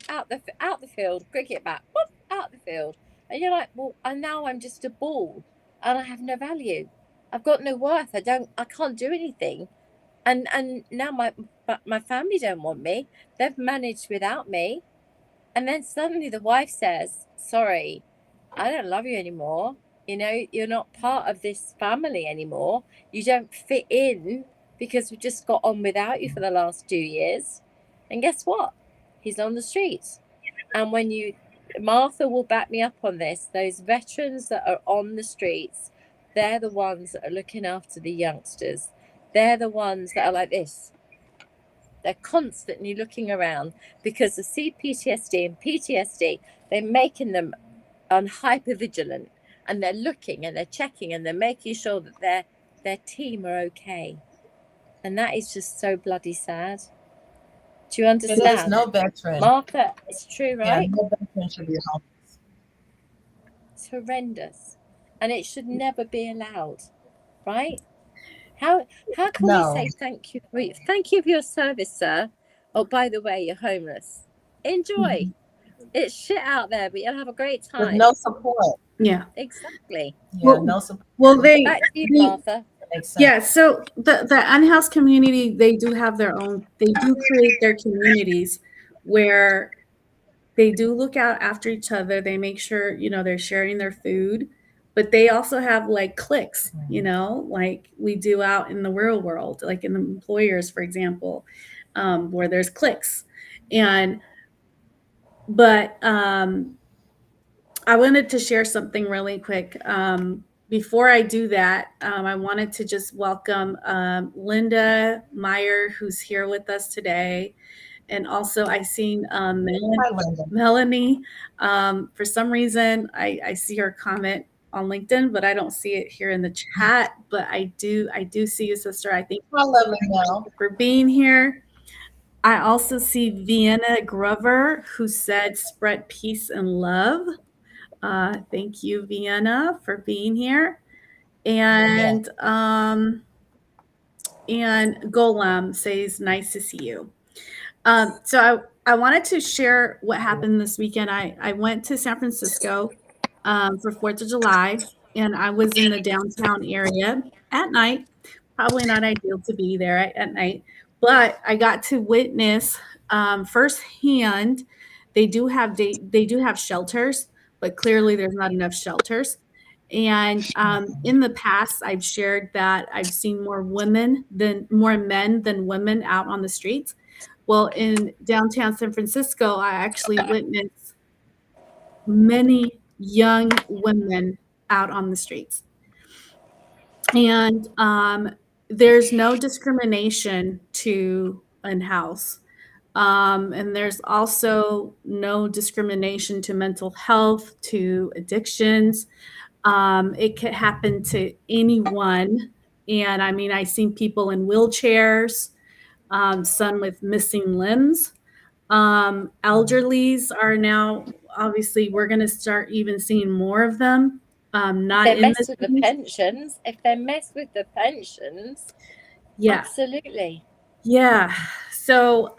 out the field, cricket bat, out the field, and you're like, well, and now I'm just a ball, and I have no value. I've got no worth. I can't do anything, and now my family don't want me. They've managed without me, and then suddenly the wife says, "Sorry, I don't love you anymore. You're not part of this family anymore. You don't fit in because we've just got on without you for the last 2 years." And guess what? He's on the streets. And Martha will back me up on this, those veterans that are on the streets, they're the ones that are looking after the youngsters. They're the ones that are like this. They're constantly looking around because the CPTSD and PTSD, they're making them on hyper vigilant, and they're looking and they're checking and they're making sure that their team are okay. And that is just so bloody sad. Do you
It is.
understand?
No veteran.
Martha, it's true,
Yeah,
right?
no veteran should be homeless.
It's horrendous. And it should never be allowed, right? How can we
No.
say thank you for your service, sir? Oh, by the way, you're homeless. Enjoy. It's shit out there, but you'll have a great
With
time.
no support.
Yeah.
Exactly.
Yeah,
Well,
no support.
well,
Back to you, Martha.
Makes sense.
yeah. So the unhoused community, they do have their own. They do create their communities where they do look out after each other. They make sure they're sharing their food, but they also have like cliques. Like we do out in the real world, like in the employers, for example, where there's cliques, and but I wanted to share something really quick. Before I do that, I wanted to just welcome Linda Meyer, who's here with us today. And also, I seen
Hi, Linda.
Melanie. For some reason, I see her comment on LinkedIn, but I don't see it here in the chat. But I do see you, sister. I think
Hi, lovely Mel.
for being here. I also see Vienna Grover, who said, "Spread peace and love." Thank you, Vienna, for being here. And and Golem says, "Nice to see you." So I wanted to share what happened this weekend. I went to San Francisco for 4th of July, and I was in the downtown area at night. Probably not ideal to be there at night, but I got to witness firsthand. They do have shelters, but clearly there's not enough shelters. And in the past, I've shared that I've seen more men than women out on the streets. Well, in downtown San Francisco, I actually witnessed many young women out on the streets. And there's no discrimination to in-house. And there's also no discrimination to mental health, to addictions. It could happen to anyone. And I mean, I've seen people in wheelchairs, some with missing limbs. Elderlies are now, obviously, we're going to start even seeing more of them. Not
They
in
mess
the
with the
cities.
pensions. If they mess with the pensions,
Yeah.
absolutely.
Yeah. So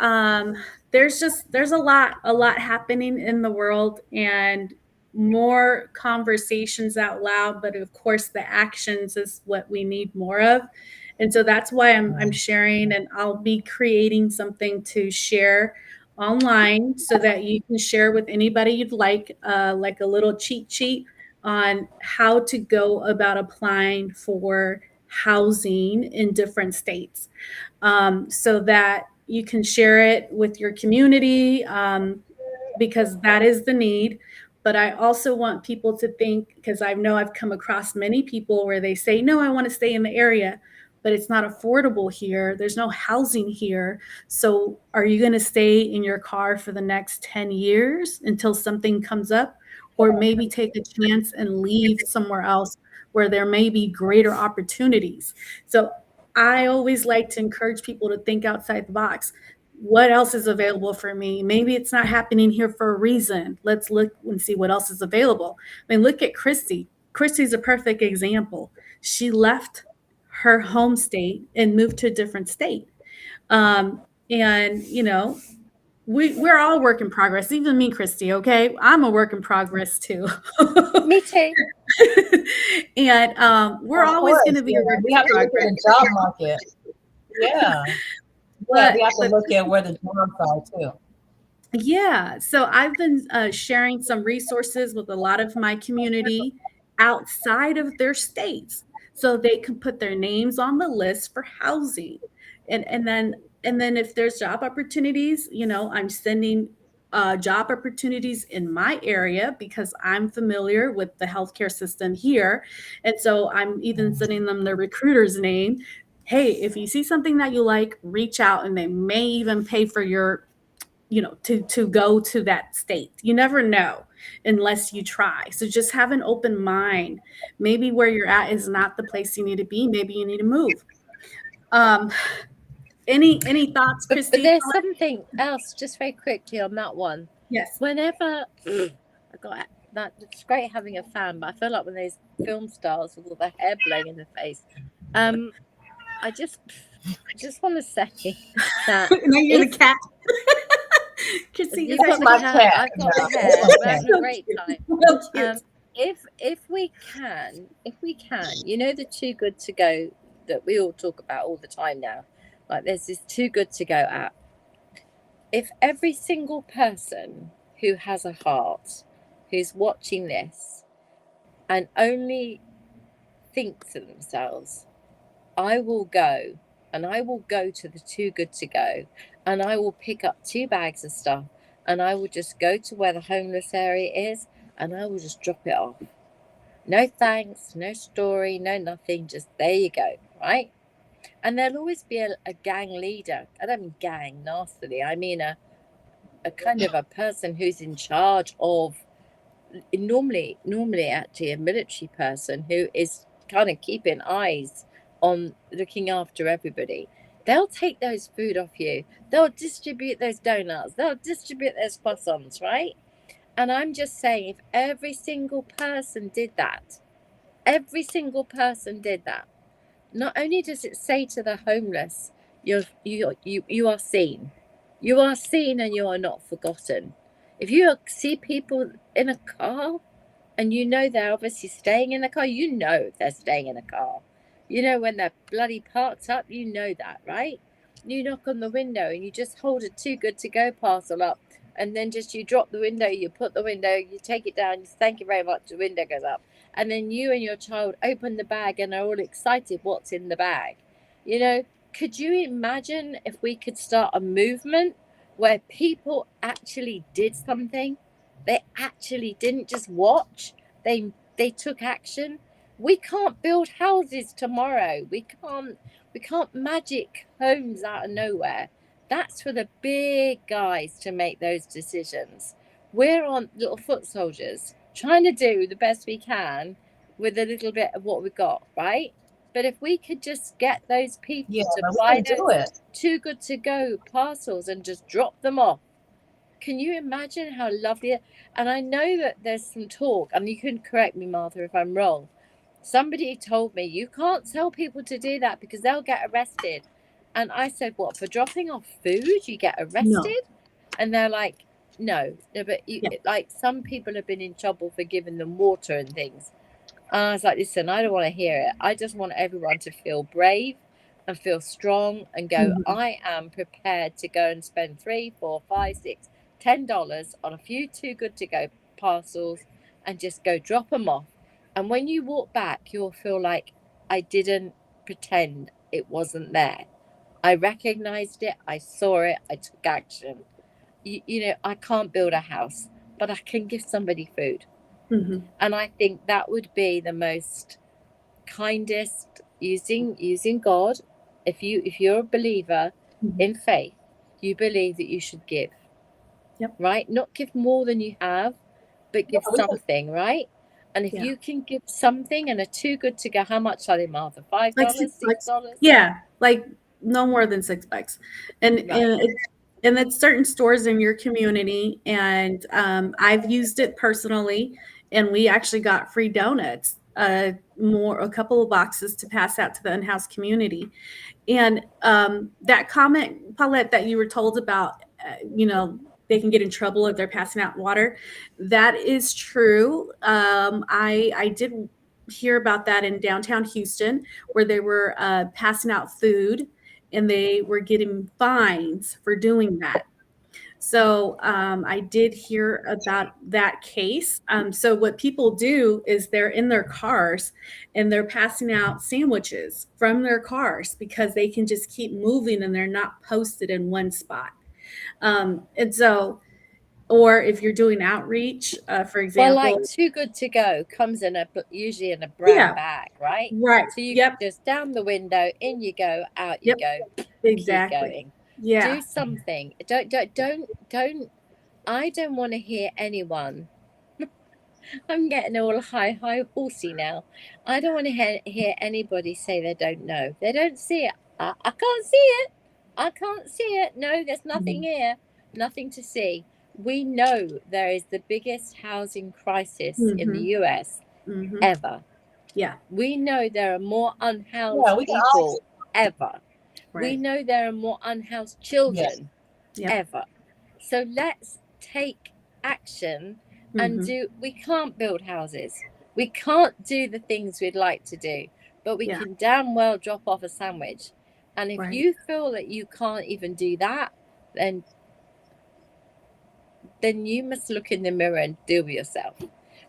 there's a lot happening in the world, and more conversations out loud, but of course the actions is what we need more of. And so that's why I'm sharing, and I'll be creating something to share online so that you can share with anybody you'd like a little cheat sheet on how to go about applying for housing in different states, so that you can share it with your community, because that is the need. But I also want people to think, because I know I've come across many people where they say, no, I want to stay in the area, but it's not affordable here. There's no housing here. So are you going to stay in your car for the next 10 years until something comes up? Or maybe take a chance and leave somewhere else where there may be greater opportunities. So I always like to encourage people to think outside the box. What else is available for me? Maybe it's not happening here for a reason. Let's look and see what else is available. I mean, look at Kristi. Kristi's a perfect example. She left her home state and moved to a different state. And, we're all work in progress, even me, Kristi, okay? I'm a work in progress too.
Me too.
And we're
Of
always going
course,
to be
yeah.
a work
We
in
have to look at
progress.
the job market. Yeah. Yeah, we have to
But
look at where the jobs are too.
yeah, so I've been sharing some resources with a lot of my community outside of their states, so they can put their names on the list for housing, and then if there's job opportunities, I'm sending job opportunities in my area because I'm familiar with the healthcare system here, and so I'm even sending them the recruiter's name. Hey, if you see something that you like, reach out, and they may even pay for your to go to that state. You never know unless you try. So just have an open mind. Maybe where you're at is not the place you need to be. Maybe you need to move. Um, any thoughts,
But
Kristi?
there's something else, just very quickly on that one.
Yes.
Whenever I got that, it's great having a fan, but I feel like when those film stars with all the hair blowing in the face, I just want to say that
Now you're the cat. Kristi,
you've got the
my
cat,
cat.
I've got the
Yeah,
hair.
that's
We're
my
having
So
a great
cute.
time.
So cute.
If we can, the too good to go that we all talk about all the time now. Like there's this too good to go app. If every single person who has a heart, who's watching this, and only thinks to themselves, I will go to the too good to go, and I will pick up 2 bags of stuff, and I will just go to where the homeless area is, and I will just drop it off. No thanks, no story, no nothing, just there you go, right? And there'll always be a gang leader. I don't mean gang nastily, I mean a kind of a person who's in charge of, normally actually a military person who is kind of keeping eyes on looking after everybody. They'll take those food off you, they'll distribute those donuts, they'll distribute those croissants, right? And I'm just saying, if every single person did that, not only does it say to the homeless, you are seen, and you are not forgotten. If you see people in a car and they're obviously staying in the car, they're staying in a car. When they're bloody parked up, that, right? You knock on the window and you just hold a too good to go parcel up, and then just you drop the window, you put the window, you take it down, you thank you very much, the window goes up, and then you and your child open the bag and are all excited what's in the bag. Could you imagine if we could start a movement where people actually did something? They actually didn't just watch, they took action. We can't build houses tomorrow. We can't magic homes out of nowhere. That's for the big guys to make those decisions. We're on little foot soldiers trying to do the best we can with a little bit of what we've got, right? But if we could just get those people to
but we
buy
can do
those
it.
too good to go parcels and just drop them off, Can you imagine how lovely? And I know that there's some talk, and you can correct me, Martha, if I'm wrong. Somebody told me you can't tell people to do that because they'll get arrested. And I said, what, for dropping off food you get arrested?
No.
And they're like, no, but like some people have been in trouble for giving them water and things. And I was like, listen, I don't want to hear it. I just want everyone to feel brave and feel strong and go, I am prepared to go and spend $3, $4, $5, $6, $10 on a few Too Good To Go parcels and just go drop them off. And when you walk back, you'll feel like I didn't pretend it wasn't there. I recognized it. I saw it. I took action. You know, I can't build a house, but I can give somebody food. And I think that would be the most kindest, using God. If you're a believer in faith, you believe that you should give. Right? Not give more than you have, but give something, right? And if you can give something, and a Too Good To Go, how much are they, Martha? $5,
like
$6?
Yeah, like no more than $6. And and it's certain stores in your community, and I've used it personally, and we actually got free donuts, a couple of boxes to pass out to the unhoused community. And that comment, Paulette, that you were told about, you know, they can get in trouble if they're passing out water. That is true. I did hear about that in downtown Houston, where they were passing out food and they were getting fines for doing that. So I did hear about that case. So what people do is they're in their cars and they're passing out sandwiches from their cars because they can just keep moving and they're not posted in one spot. And so, or if you're doing outreach, for example.
Well, like Too Good To Go comes in usually in a brown bag, right?
Right.
So you just down the window, in you go, out you go.
Exactly.
Keep going.
Yeah.
Do something. Don't. I don't want to hear anyone. I'm getting all high horsey now. I don't want to hear anybody say they don't know. They don't see it. I can't see it. I can't see it. No, there's nothing here. Nothing to see. We know there is the biggest housing crisis in the US ever.
Yeah.
We know there are more unhoused people ever.
Right.
We know there are more unhoused children ever. So let's take action and we can't build houses. We can't do the things we'd like to do, but we can damn well drop off a sandwich. And if you feel that you can't even do that, then you must look in the mirror and deal with yourself.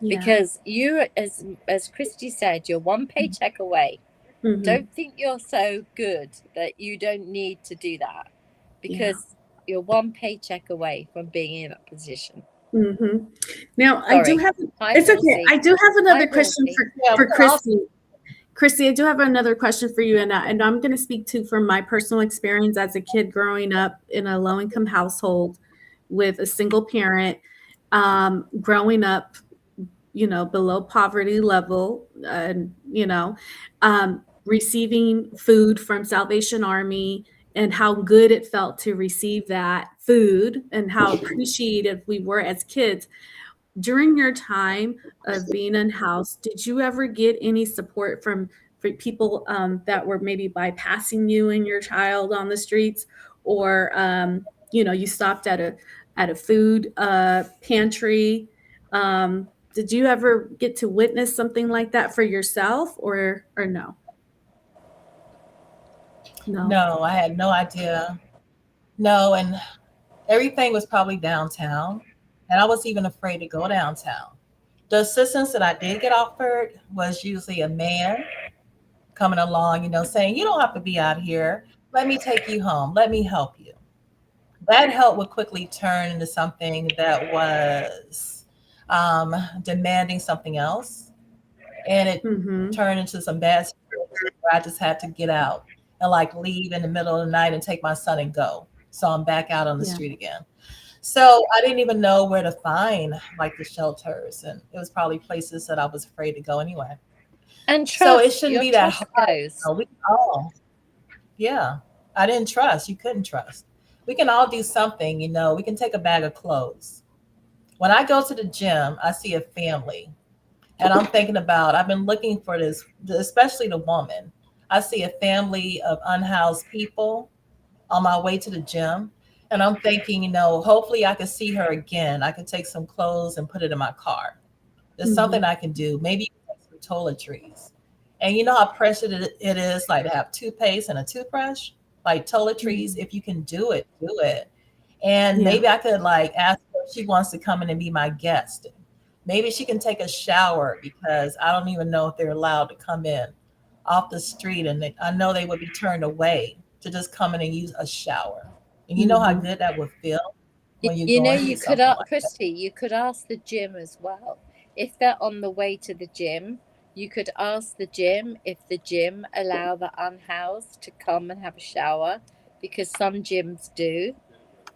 Because you, as Kristi said, you're one paycheck away. Don't think you're so good that you don't need to do that, because you're one paycheck away from being in that position.
Now, I do have, it's okay. I do have another question for Kristi. Kristi, I do have another question for you, and I'm going to speak to from my personal experience as a kid growing up in a low-income household with a single parent, growing up, you know, below poverty level, and you know, receiving food from Salvation Army, and how good it felt to receive that food, and how appreciative we were as kids. During your time of being unhoused, did you ever get any support from people that were maybe bypassing you and your child on the streets, or you know, you stopped at a food pantry? Did you ever get to witness something like that for yourself, or no?
No, I had no idea. No, and everything was probably downtown, and I was even afraid to go downtown. The assistance that I did get offered was usually a man coming along, you know, saying, you don't have to be out here. Let me take you home. Let me help you. That help would quickly turn into something that was demanding something else. And it turned into some bad situations where I just had to get out and like leave in the middle of the night and take my son and go. So I'm back out on the street again. So I didn't even know where to find like the shelters, and it was probably places that I was afraid to go anyway.
And trust,
so it shouldn't be that hard.
Goes.
I didn't trust. You couldn't trust. we can all do something, you know. We can take a bag of clothes. When I go to the gym, I see a family, and I'm thinking about, I've been looking for this, especially the woman. I see a family of unhoused people on my way to the gym. And I'm thinking, you know, hopefully I can see her again. I can take some clothes and put it in my car. There's something I can do. Maybe some toiletries. And you know how precious it is, like to have toothpaste and a toothbrush, like toiletries. If you can do it, do it. And
Yeah.
maybe I could like ask her if she wants to come in and be my guest. Maybe she can take a shower, because I don't even know if they're allowed to come in off the street. And I know they would be turned away to just come in and use a shower. And you know how good that would feel when you're
You know,
going through
you could
something
ask,
like
Kristi, you could ask the gym as well. If they're on the way to the gym, you could ask the gym if the gym allow the unhoused to come and have a shower, because some gyms do.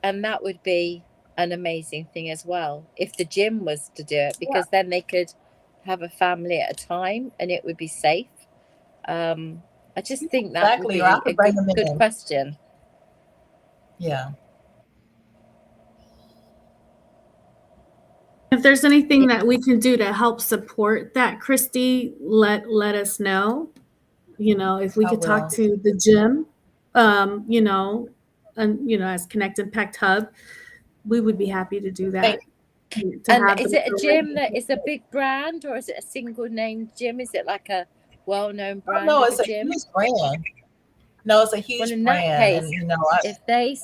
And that would be an amazing thing as well, if the gym was to do it, because then they could have a family at a time and it would be safe. I just think that would
Exactly.
be
Or I
a
could bring them
good
in.
question.
Yeah.
If there's anything that we can do to help support that, Kristi, let us know. You know, if we
I
could talk
will.
to the gym, you know, and you know, as Connect Impact Hub, we would be happy to do that.
Thank
To
And
have
is
them
it a gym that is a big brand, or is it a single name gym? Is it like a well-known
Oh,
brand
no,
of
it's
a
a
gym?
huge brand. No, it's a
Well,
huge
in that
brand.
case,
And you know,
if they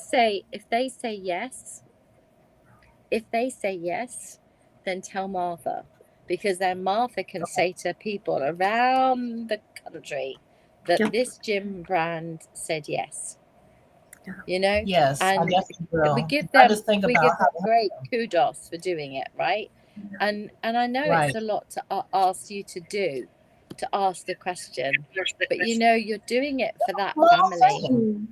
say yes, then tell Martha, because then Martha can say to people around the country that this gym brand said yes. You know,
yes, I
and
definitely will.
we give
I
them
just think about how to
great kudos for doing it, right? And I know
right.
it's a lot to ask you to do, to ask the question, but you know, you're doing it for that
Small
family.
thing.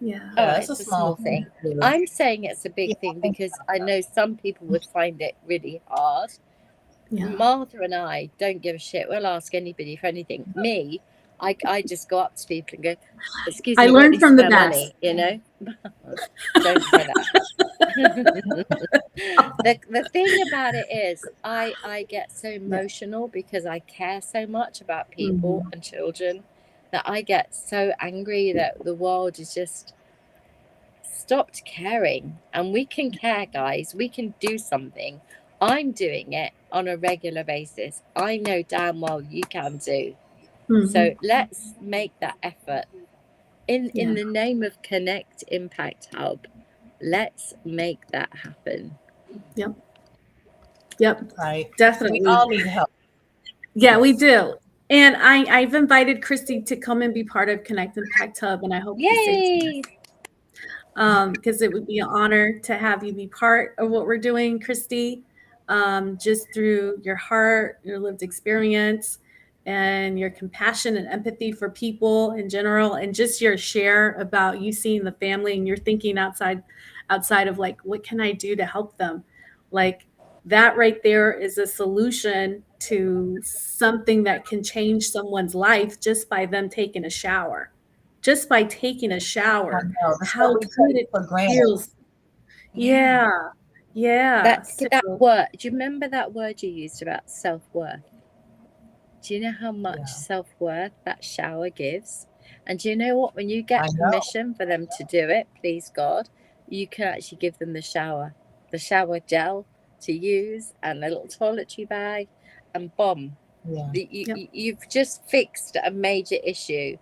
Yeah.
Oh,
Yeah,
it's
it's
a small thing.
to do.
I'm saying it's a big
Yeah,
thing because I know some people would find it really hard.
Yeah.
Martha and I don't give a shit. We'll ask anybody for anything. Me, I just go up to people and go, "Excuse
I
me, what
learned
needs
from the
spare
best.
money?" You know, don't say that. The thing about it is, I get so emotional because I care so much about people and children, that I get so angry that the world is just stopped caring. And we can care, guys. We can do something. I'm doing it on a regular basis. I know damn well you can too. So let's make that effort in the name of Connect Impact Hub. Let's make that happen.
Yep.
Right.
Definitely.
We all need help.
Yeah, we do. And I've invited Kristi to come and be part of Connect Impact Hub, and I hope the same
Yay!
because it would be an honor to have you be part of what we're doing, Kristi, just through your heart, your lived experience, and your compassion and empathy for people in general, and just your share about you seeing the family and you're thinking outside of like, what can I do to help them? Like that right there is a solution to something that can change someone's life just by them taking a shower. Just by taking a
I
shower,
know. The stuff
how
we
good
take
it
for granted.
feels. Yeah.
That
So,
word. Do you remember that word you used about self-worth? Do you know how much self-worth that shower gives? And do you know what? When you get permission for them to do it, please God, you can actually give them the shower gel to use, and a little toiletry bag, and boom, you've just fixed a major issue.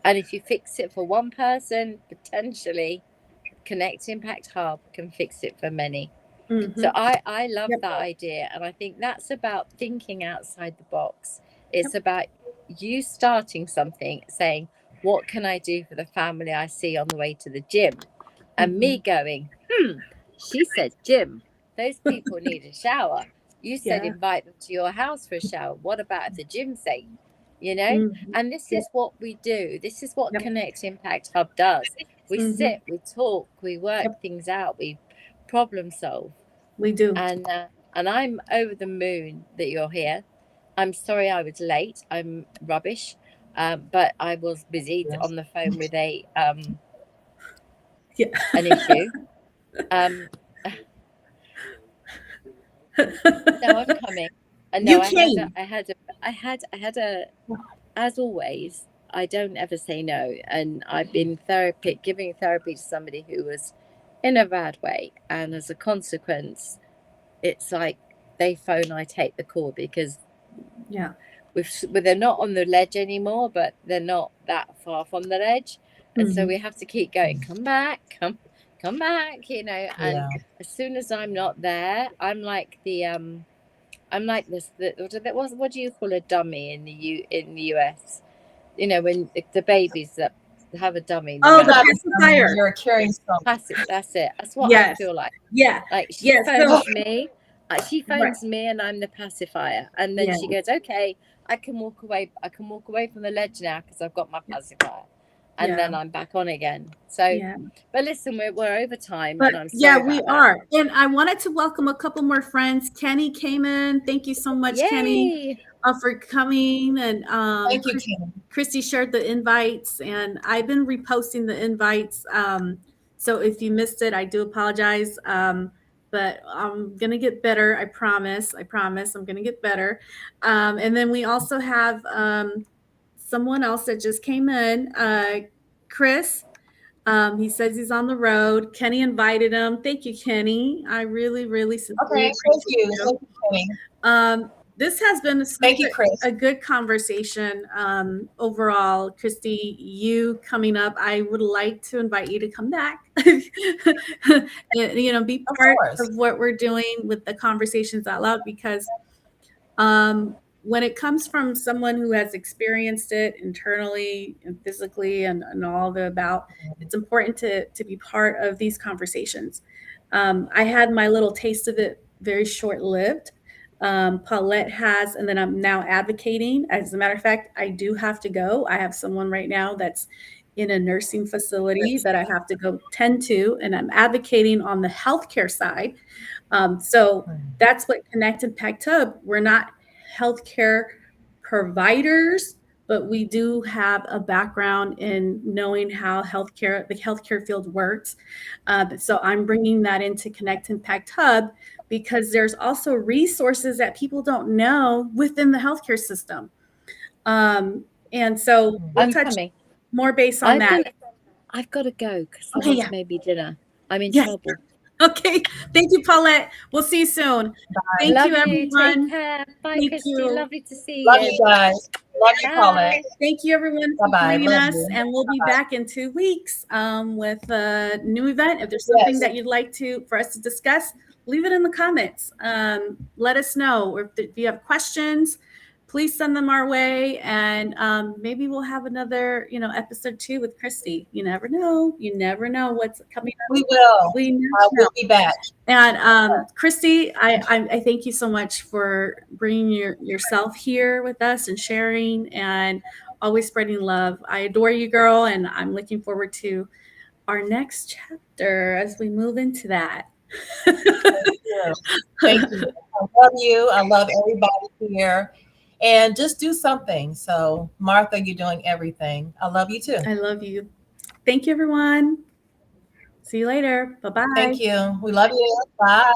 And if you fix it for one person, potentially Connect Impact Hub can fix it for many. So I love that idea, and I think that's about thinking outside the box. It's about you starting something, saying, what can I do for the family I see on the way to the gym? And me going, she said gym. Those people need a shower. You said invite them to your house for a shower. What about if the gym's safe? You know? And this is what we do. This is what Connect Impact Hub does. We sit, we talk, we work things out, we problem solve.
We do.
And I'm over the moon that you're here. I'm sorry I was late. I'm rubbish. But I was busy on the phone with a an issue. No, I'm coming. No,
You came.
I had a, as always, I don't ever say no. And I've been giving therapy to somebody who was in a bad way. And as a consequence, it's like they phone, I take the call, because
Yeah.
they're not on the ledge anymore, but they're not that far from the ledge. And so we have to keep going, come back, come back, you know. And
Yeah.
as soon as I'm not there, I'm like this. What do you call a dummy in the US? You know, when the babies that have a dummy.
Oh, the
Not a
pacifier.
dummy, you're carrying something.
Passive. That's it. That's what I
Yes.
feel like.
Yeah.
Like she
Yes.
phones me. She
Right.
phones me, and I'm the pacifier. And then
Yeah.
she goes, "Okay, I can walk away. I can walk away from the ledge now because I've got my pacifier." And then I'm back on again. So, but listen, we're over time,
But
and I'm sorry
we
about
are. And I wanted to welcome a couple more friends. Kenny came in. Thank you so much,
Yay.
Kenny, for coming. And
Thank you, Kenny.
Kristi shared the invites, and I've been reposting the invites. So if you missed it, I do apologize. But I'm going to get better. I promise. I'm going to get better. And then we also have someone else that just came in, Chris. He says he's on the road. Kenny invited him. Thank you, Kenny. I really, really sincerely appreciate you.
Thank you, Kenny.
This has been
a
good conversation overall. Kristi, you coming up, I would like to invite you to come back. You know, be part of what we're doing with the Conversations Out Loud, because when it comes from someone who has experienced it internally and physically and all the about, it's important to be part of these conversations. I had my little taste of it, very short-lived. Paulette has, and then I'm now advocating. As a matter of fact, I do have to go. I have someone right now that's in a nursing facility that I have to go tend to, and I'm advocating on the healthcare side. So that's what ConnectImpact Hub. We're not healthcare providers, but we do have a background in knowing how the healthcare field works. So I'm bringing that into ConnectImpact Hub, because there's also resources that people don't know within the healthcare system. And so we'll touch more base on that.
I've got to go because someone's made me dinner. I'm in trouble.
Okay. Thank you, Paulette. We'll see you soon.
Bye.
Thank you, everyone.
Take care. Bye,
Thank
Kristi.
you.
Lovely to see you.
Love you guys. Love you, Paulette.
Thank you, everyone, for
Bye-bye.
joining us.
You.
And we'll be back in 2 weeks with a new event. If there's something that you'd like for us to discuss, leave it in the comments. Let us know. Or if you have questions, please send them our way. And maybe we'll have another, episode 2 with Kristi. You never know. You never know what's coming up.
We will. We'll be back.
And Kristi, I thank you so much for bringing yourself here with us and sharing and always spreading love. I adore you, girl. And I'm looking forward to our next chapter as we move into that.
Thank you. I love you. I love everybody here. And just do something. So, Martha, you're doing everything. I love you too.
I love you. Thank you, everyone. See you later. Bye-bye.
Thank you. We love you. Bye.